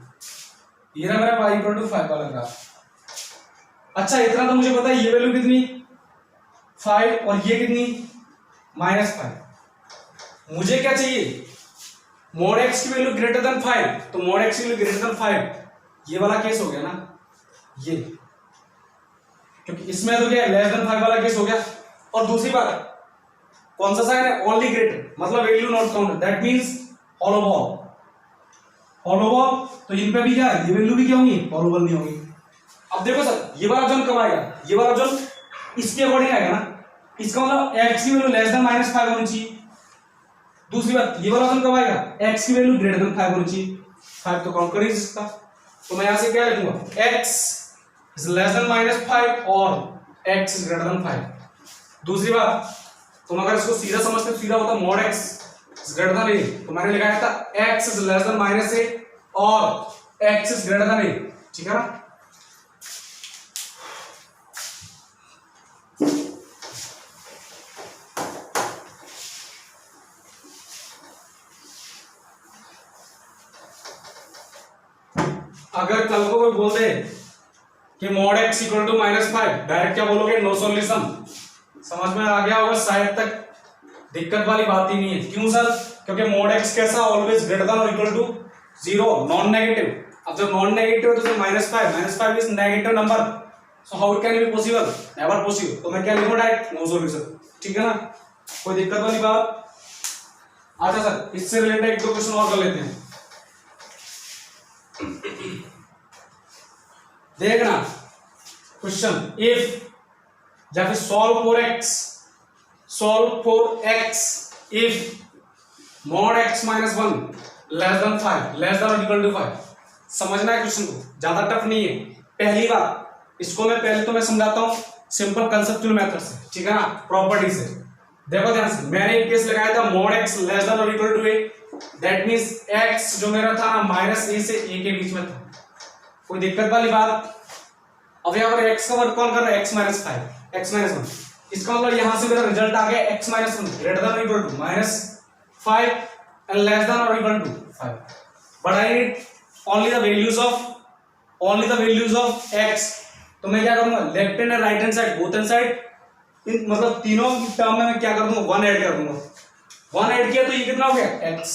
ये रहा मेरा y इक्वल टू 5 वाला ग्राफ। अच्छा, इतना तो मुझे पता है, ये वैल्यू कितनी, 5, और ये कितनी, -5। मुझे क्या चाहिए, मोड x की वैल्यू ग्रेटर देन 5, तो मोड x की वैल्यू ग्रेटर देन 5, ये वाला केस हो गया ना, ये, क्योंकि इसमें तो क्या है, लेस देन 5 वाला केस हो गया। और दूसरी बात, कौन सा साइन है, ओनली ग्रेटर, मतलब value not counted, that means hollow ball, तो इन पे भी क्या है, ये वैल्यू भी क्या होंगी, हॉलो बॉल नहीं होगी। अब देखो सर, ये वाला जोन कब आएगा, ये वाला जोन इसके अकॉर्डिंग आएगा ना, इसका मतलब x की वैल्यू लेस देन -5 होनी चाहिए। दूसरी बात, ये वाला जोन कब आएगा, x की वैल्यू ग्रेटर देन 5 होनी चाहिए। 5 तो काउंट कर ही नहीं सकता, तो मैं यहां से क्या लिखूंगा, x इज लेस देन -5 और x इज ग्रेटर देन 5। दूसरी बात, तुम अगर इसको सीधा समझते हो, सीधा होता mode x is greater than a, तो मैंने लिखा था x is less then -a और x is greater than a, ठीक है ना। अगर कल को कोई बोल दे कि mod x equal to -5, direct क्या बोलोगे, नो सॉल्यूशन। समझ में आ गया होगा शायद तक, दिक्कत वाली बात ही नहीं है। क्यों सर? क्योंकि mod x कैसा, ऑलवेज ग्रेटर देन और इक्वल टू 0, नॉन नेगेटिव। अब जब नॉन नेगेटिव है तो -5 is negative number, so how it can be possible, never possible. तो मैं क्या लिखूं, डायरेक्ट नो सॉल्यूशन। ठीक है ना, कोई दिक्कत वाली बात? अच्छा सर, इससे रिलेटेड एक दो क्वेश्चन और कर लेते हैं। देखना क्वेश्चन, इफ या फिर solve for x if mod x - 1 less than 5, less than और इक्वल टू 5। समझना है क्वेश्चन को, ज्यादा टफ नहीं है। पहली बात इसको मैं पहले तो मैं समझाता हूं सिंपल कंसेप्चुअल मेथड से, ठीक है ना, प्रॉपर्टी से। देखो ध्यान से, मैंने एक केस लगाया था mod x लेस देन और equal to a, that means x जो मेरा था ना -a से a के बीच में था। कोई दिक्कत वाली बात? अब यहाँ पर x का वर्क कौन कर रहा है, x - 5, x - 1। इसका मतलब यहां से मेरा रिजल्ट आ गया x - 1 ग्रेटर देन और equal to -5 and less than और equal to 5, but I need only the values of x। तो मैं क्या करूंगा, left hand and right hand side, both hand side, मतलब तीनों टर्म में मैं क्या कर दूंगा, 1 ऐड कर दूंगा। 1 ऐड किया तो ये कितना हो गया x,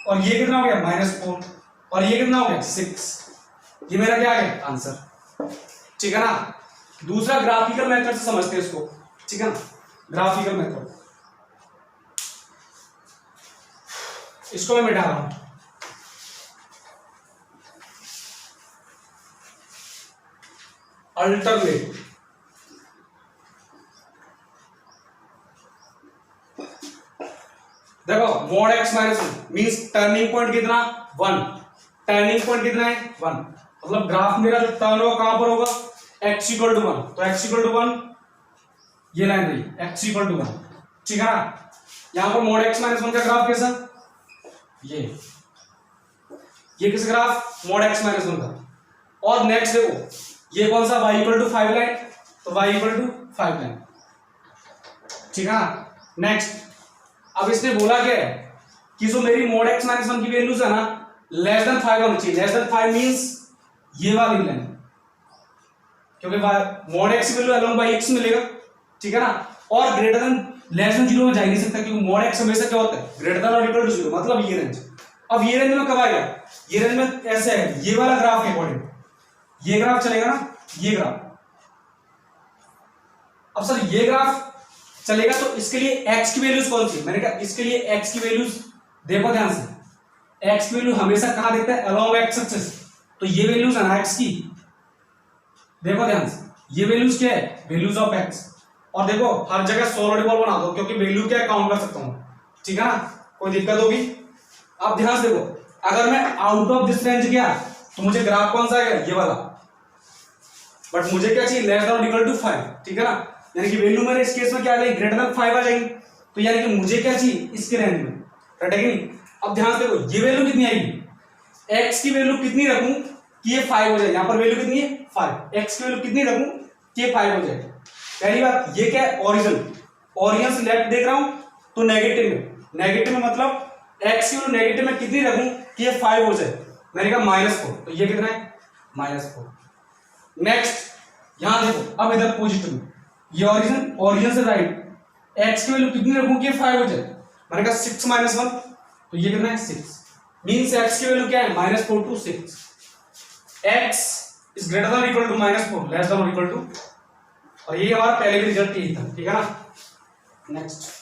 और ये कितना हो गया -4, और ये कितना हो गया 6। ये मेरा क्या है आंसर, ठीक है ना। दूसरा ग्राफिकल मेथड से समझते हैं इसको, ठीक है ना, ग्राफिकल मेथड। इसको मैं मिटा रहा हूं। अल्टरनेट, देखो mod x - 1 means turning point कितना, 1। टर्निंग पॉइंट कितना है, 1। मतलब ग्राफ मेरा जो टर्न होगा कहां पर होगा, x = 1। तो x = 1, ये लाइन रही x = 1, ठीक है ना। यहां पर mod x - 1 का ग्राफ कैसा, ये किस ग्राफ, mod x - 1 का। और नेक्स्ट देखो ये कौन सा, y = 5 लाइन, तो y = 5 लाइन, ठीक है ना। नेक्स्ट, अब इसने बोला क्या है कि जो मेरी mod x - 1 की वैल्यूज है ना लेस देन 5 होनी चाहिए। लेस देन 5 मींस ये वाली लाइन, क्योंकि mod x की वैल्यू अलोंग बाई x मिलेगा, ठीक है ना। और ग्रेटर देन लेस देन 0 में जा ही नहीं सकता, क्योंकि mod x हमेशा क्या होता है, ग्रेटर देन और इक्वल टू 0, मतलब ये रेंज। अब ये रेंज में कब आएगा, ये रेंज में ऐसे है, ये वाला ग्राफ के अकॉर्डिंग ये ग्राफ चलेगा ना, ये ग्राफ। अब सर ये ग्राफ चलेगा तो इसके लिए x की वैल्यूज कौन सी, मैंने कहा इसके लिए x की वैल्यूज देखो ध्यान से, x की वैल्यू हमेशा कहां देता है, अलोंग x एक्सिस। तो ये वैल्यूज है ना x की, देखो ध्यान से, ये वैल्यूज क्या है, वैल्यूज ऑफ x। और देखो हर जगह सॉलिड बना दो, क्योंकि वैल्यू क्या काउंट कर सकता हूं, ठीक है ना। कोई दिक्कत होगी? अब ध्यान से देखो, अगर मैं आउट ऑफ दिस रेंज गया तो मुझे ग्राफ कौन सा आएगा, ये वाला। बट मुझे क्या चाहिए, लेस देन और इक्वल टू 5, ठीक है ना। यानी कि वैल्यू मेरे इस केस में क्या आ जाएगी, ग्रेटर देन 5 आ जाएगी। तो यानी कि मुझे क्या चाहिए, इसके रेंज में, राइट है कि नहीं। अब ध्यान से देखो ये वैल्यू कितनी आएगी, x की वैल्यू कितनी रखूं कि ये 5 हो जाए। यहां पर वैल्यू कितनी है, 5। x की वैल्यू कितनी रखूं कि ये 5 हो जाए। पहली बात ये क्या है, ओरिजिन से लेफ्ट देख रहा हूं तो नेगेटिव में मतलब x की वैल्यू नेगेटिव में कितनी रखूं कि ये 5 हो जाए। मैंने कहा -4, तो ये कितना है, -4। नेक्स्ट यहां देखो, अब इधर पॉजिटिव में ये ओरिजिन से राइट, x की वैल्यू कितनी रखूं कि ये 5 हो जाए। मैंने कहा 6 - 1, तो ये कितना है, 6। मींस x की वैल्यू क्या है, -4 to 6। x is greater than equal to -4, less than और इक्वल टू, और ये हमारा पहले भी रिजल्ट यही था, ठीक है ना। नेक्स्ट,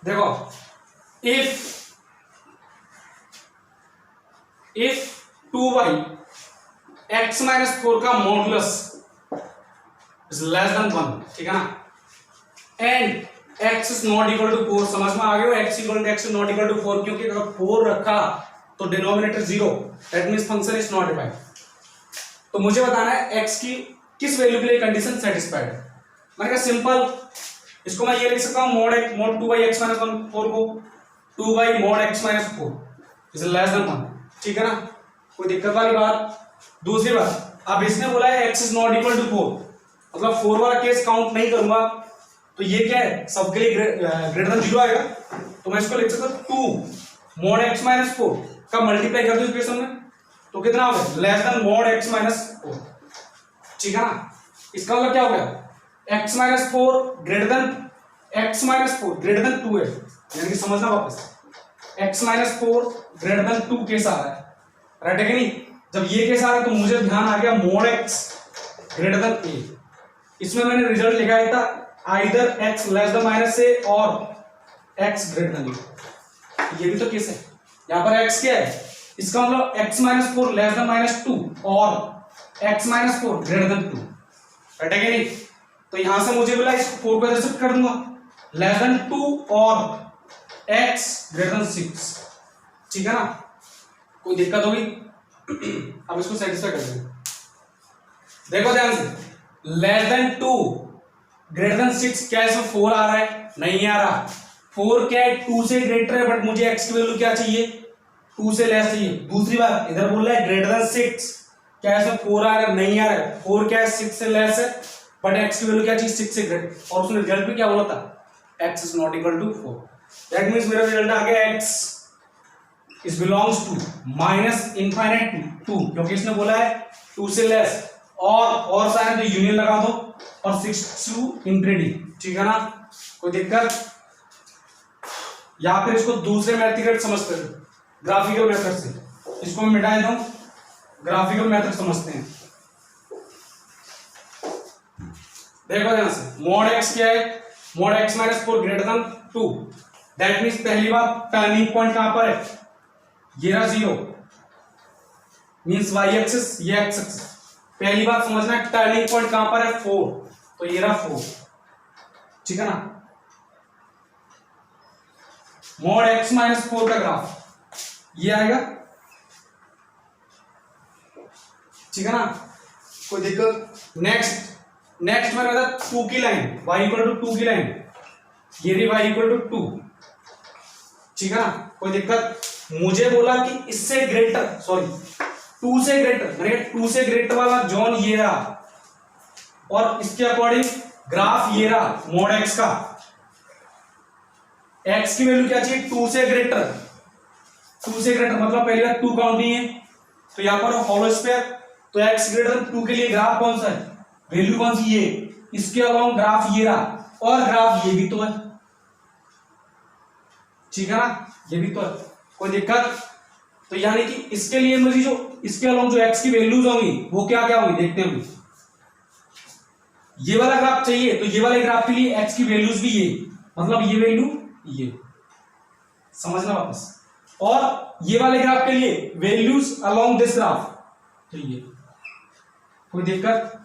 देखो इफ 2y x - 4 का मॉडुलस इज लेस देन 1, ठीक है ना, and x is not equal to 4। समझ में आ गया, x is not equal to 4, क्योंकि अगर 4 रखा तो denominator 0, that means function is not defined. तो मुझे बताना है x की किस वैल्यू के लिए कंडीशन सेटिस्फाइड है। मैंने कहा सिंपल, इसको मैं ये लिख सकता हूं mod 2y x - 4 को 2 by mod x minus 4 is less then 1, ठीक है ना, कोई दिक्कत वाली बात। दूसरी बात, अब इसने बोला है x is not equal to 4, मतलब 4 वाला केस काउंट नहीं करूंगा, तो ये क्या है, सबके लिए ग्रेटर देन 0 आएगा, तो मैं इसको लिख सकता हूं 2 मॉड x माइनस 4 का मल्टीप्लाई कर दूं इक्वेशन में, तो कितना हो गया, less than mod x minus 4, ठीक है ना। इसका मतलब क्या हो गया, x minus 4 greater than x minus 4 greater than 2 है, यानी कि समझना वापस, x minus 4 greater than 2 case आ रहा है, राइट है कि नहीं। जब ये केस आ रहा है तो मुझे ध्यान आ गया mode x greater than a, इसमें मैंने रिजल्ट लिखा था either x less than minus a और x ग्रेटर देन a, ये भी तो केस है, यहां पर x क्या है, इसका मतलब x minus 4 less than minus 2 और x minus 4 greater than 2, right है कि नहीं। तो यहां से मुझे बोला इस 4 को इधर शिफ्ट कर दूंगा, लेस देन 2 और x ग्रेटर देन 6, ठीक है ना, कोई दिक्कत होगी। अब इसको सेटिस्फाई कर देंगे, देखो ध्यान से, लेस देन 2 ग्रेटर देन 6, क्या इसमें 4 आ रहा है, नहीं आ रहा, 4 क्या है, 2 से ग्रेटर है, बट मुझे x की वैल्यू क्या चाहिए, 2 से लेस चाहिए। दूसरी बात, इधर बोल रहा है ग्रेटर देन 6, क्या इसमें 4 आ रहा है, नहीं आ रहा है, 4 क्या है, 6 से लेस है, बट x की वैल्यू क्या चाहिए, 6 से ग्रेटर, और उसने रिजल्ट में क्या बोला था, x is not equal to 4, that means मेरा रिजल्ट आ गया x is belongs to minus infinite to, क्योंकि इसने बोला है 2 से लेस, और सारे तो यूनियन लगा दो, और 6 टू इंफिनिटी, ठीक है ना, कोई दिक्कत। या फिर इसको दूसरे मेथड समझते हैं, ग्राफिकल मेथड से, इसको मैं मिटा देता हूं, ग्राफिकल मेथड समझते हैं। देखो ध्यान से, मोड x क्या है, mode x minus 4 greater than 2, that means पहली बात टर्निंग पॉइंट कहां पर है, ये रहा 0, मींस y एक्सिस ये x एक्सिस, पहली बात समझना है टर्निंग पॉइंट कहां पर है, 4, तो ये रहा 4, ठीक है ना। मोड x माइनस 4 का ग्राफ ये आएगा, ठीक है ना, कोई दिक्कत। नेक्स्ट मैंने बताया 2 की लाइन, y इक्वल टू 2 की लाइन, ये भी y इक्वल टू 2, ठीक है ना, कोई दिक्कत। मुझे बोला कि इससे ग्रेटर, सॉरी 2 से ग्रेटर, मैंने 2 से ग्रेटर वाला जोन ये रहा, और इसके अकॉर्डिंग ग्राफ ये रहा मोड x का, x की वैल्यू क्या चाहिए, 2 से ग्रेटर, 2 से ग्रेटर मतलब पहली बार 2 काउंट नहीं है, तो यहां पर होलो स्क्वायर, तो x ग्रेटर देन 2 के लिए ग्राफ कौन सा है, वैल्यू कौन सी, ये, इसके अलावा ग्राफ ये रहा, और ग्राफ ये भी तो है, ठीक है ना, ये भी तो है, कोई दिक्कत। तो यानी कि इसके लिए मुझे जो इसके अलावा जो x की वैल्यूज होंगी वो क्या क्या होंगी, देखते हैं। ये वाला ग्राफ चाहिए, तो ये वाले ग्राफ के लिए x की वैल्यूज भी ये, मतलब ये वैल्यू ये, समझना वापस, और ये वाले ग्राफ के लिए वैल्यूज अलोंग दिस ग्राफ, तो ये, कोई दिक्कत।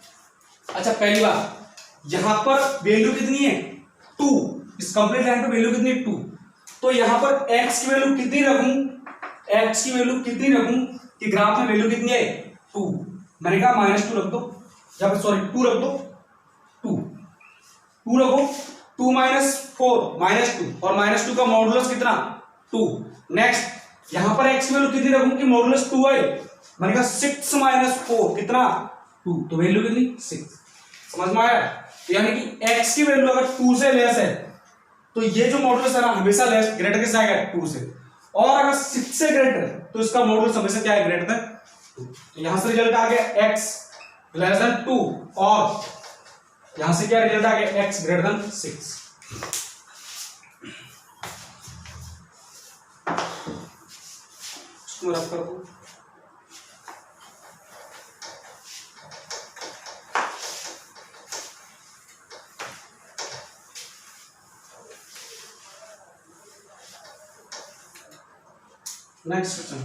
अच्छा पहली बात, यहां पर वैल्यू कितनी है 2, इस कंप्लीट लाइन पे वैल्यू कितनी है 2, तो यहां पर x की वैल्यू कितनी रखूं, x की वैल्यू कितनी रखूं कि ग्राफ में वैल्यू कितनी है 2, मैंने कहा -2 रख दो, या फिर सॉरी 2 रख दो, 2 रखो, 2 माइनस 4 -2, और -2 का मॉडुलस कितना 2। नेक्स्ट यहां पर x की वैल्यू कितनी रखूं कि मॉडुलस 2 है, मैंने कहा 6 माइनस 4 कितना 2, तो वैल्यू कितनी 6, समझ में आया। यानी कि x की वैल्यू अगर 2 से लेस है तो ये जो मॉडुलस है ना हमेशा लेस ग्रेटर किससे आएगा 2 से, और अगर 6 से ग्रेटर तो इसका मॉडुलस हमेशा क्या है ग्रेटर देन 2। तो यहां से रिजल्ट आ गया x लेस देन 2, और यहां से क्या रिजल्ट आ गया x ग्रेटर देन 6। इसको रख कर दो, next question,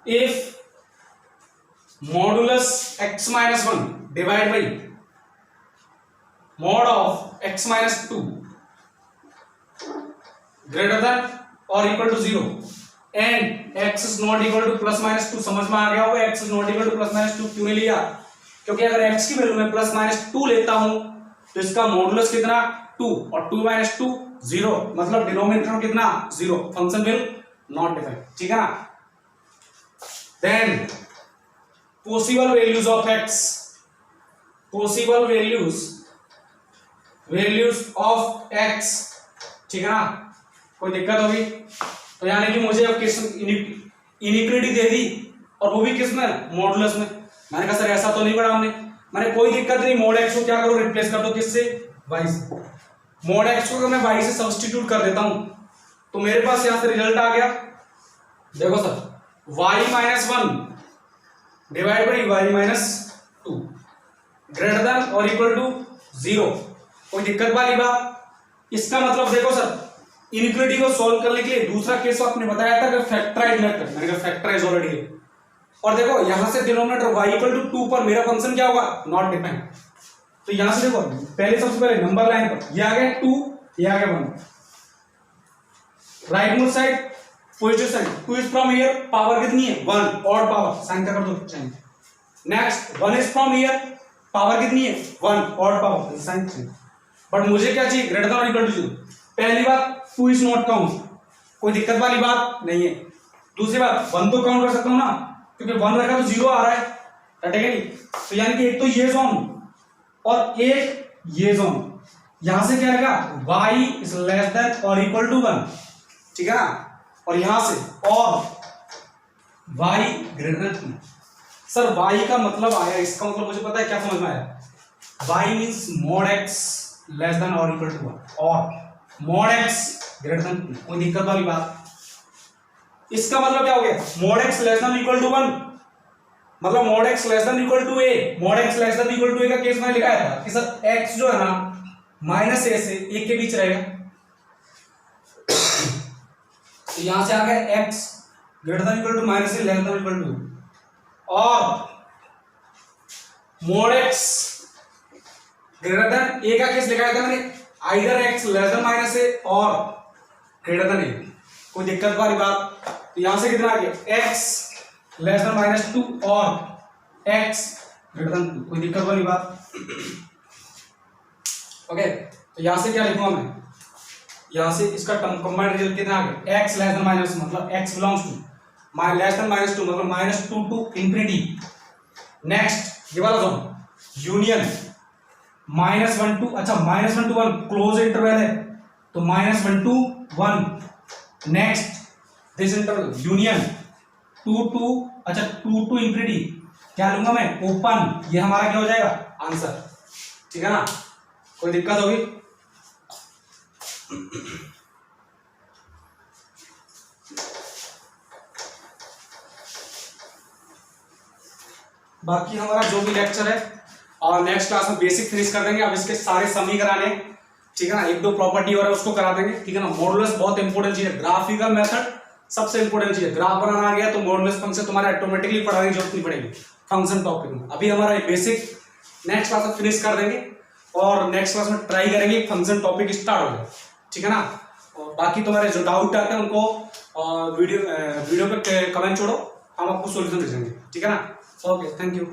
if modulus x minus 1 divided by mod of x minus 2 greater than or equal to 0 and x is not equal to plus minus 2, समझ में आ गया होगा x is not equal to plus minus 2 क्यों नहीं लिया, क्योंकि अगर x की वैल्यू में plus minus 2 लेता हूं तो इसका मॉडुलस कितना 2, और 2 minus 2 जीरो, मतलब डिनोमिनेटर में कितना zero, function will not define, ठीक है ना। Then possible values of x, possible values of x, ठीक है ना। कोई दिक्कत होगी तो यानी कि मुझे अब किस इनिक्विटी दे दी और वो भी किस में, मॉडुलस में। मैंने कहा सर ऐसा तो नहीं पढ़ा हमने, मैंने कोई दिक्कत नहीं, मॉड एक्स को क्या करो, रिप्लेस कर दो किससे, वाई से। मॉड एक्स को मैं वाई से सब्स्टिट्यूट कर देता हूं तो मेरे पास यहां से रिजल्ट आ गया, देखो sir, y minus 1 divide by y minus 2 greater than और इक्वल टू 0। कोई दिक्कत वाली बात? इसका मतलब देखो सर, इनइक्वालिटी को सॉल्व करने के लिए दूसरा केस आपने बताया था कि फैक्टराइज मेथड, मैंने कहा फैक्टराइज ऑलरेडी है। और देखो यहां से डिनोमिनेटर y इक्वल टू 2 पर मेरा फंक्शन क्या होगा, नॉट डिफाइंड। तो यहां से देखो पहले, सबसे पहले नंबर लाइन पर ये आ गया 2, ये आ गया 1, right most side positive sign, 2 is from here, power कितनी है 1, ऑड पावर, साइन का कर दो sign. Next 1 is from here, power कितनी है 1, ऑड पावर, साइन। बट मुझे क्या चाहिए, ग्रेटर देन और इक्वल टू 0। पहली बात 2 इज नॉट काउंट, कोई दिक्कत वाली बात नहीं है। दूसरी बात 1 तो काउंट कर सकता हूं ना, क्योंकि 1 रखा तो 0 आ रहा है, रटेगा नहीं। तो यानी कि एक तो ये जोन और एक ये जोन, यहां से क्या रहेगा, y इज लेस देन और इक्वल टू 1, ठीक है ना। और यहां से और y greater than 2। Sir y का मतलब आया, इसका मतलब मुझे पता है क्या समझ में आया, y means mod x less than और इक्वल टू 1 और mod x ग्रेटर देन 2। कोई दिक्कत वाली बात? इसका मतलब क्या हो गया, mod x less than equal to 1, मतलब mod x less than equal to a, mod x less than equal to a का केस मैंने लिखा था कि सर x जो है ना माइनस a से 1 के बीच रहेगा। तो यहां से आ गया x greater than equal to minus a less than equal to, और mod x greater than a का केस लिखा था मैंने, either x less than minus a और ग्रेटर देन a। कोई दिक्कत वाली बात? तो यहां से कितना आ गया, x लेस देन माइनस 2 और x ग्रेटर देन 2। कोई दिक्कत वाली बात? ओके, तो यहां से क्या लिखूंगा मैं, यहां से इसका टर्म कंबाइंड रिजल्ट कितना आ गया, x लेस देन माइनस, मतलब x belongs to less than minus 2, मतलब माइनस 2 टू इंफिनिटी। नेक्स्ट ये वाला जोन यूनियन माइनस 1 टू, अच्छा माइनस 1 टू 1 क्लोज इंटरवल है तो minus 1 to 1। Next this interval union 2 to, अच्छा 2 टू इंफिनिटी, क्या लूंगा मैं, ओपन। ये हमारा क्या हो जाएगा, आंसर, ठीक है ना। कोई दिक्कत होगी? बाकी हमारा जो भी लेक्चर है और नेक्स्ट क्लास में बेसिक फिनिश कर देंगे। अब इसके सारे समी कराने, ठीक है ना, 1-2 प्रॉपर्टी और उसको करा देंगे, ठीक है ना। मॉडुलस बहुत इंपॉर्टेंट चीज है, ग्राफिकल मेथड सबसे इंपॉर्टेंट चीज है। ग्राफ बनाना आ गया तो मॉडुलस फंक्शन तुम्हारे ऑटोमेटिकली पढ़ाने की जरूरत नहीं पड़ेगी फंक्शन टॉपिक में। अभी हमारा बेसिक नेक्स्ट क्लास में फिनिश कर देंगे और नेक्स्ट क्लास में ट्राई करेंगे फंक्शन टॉपिक स्टार्ट हो जाए, ठीक है ना। और बाकी तुम्हारे जो डाउट आते हैं उनको वीडियो पे कमेंट छोड़ो, हम आपको सोल्यूशन दे देंगे, ठीक है ना। Okay, thank you.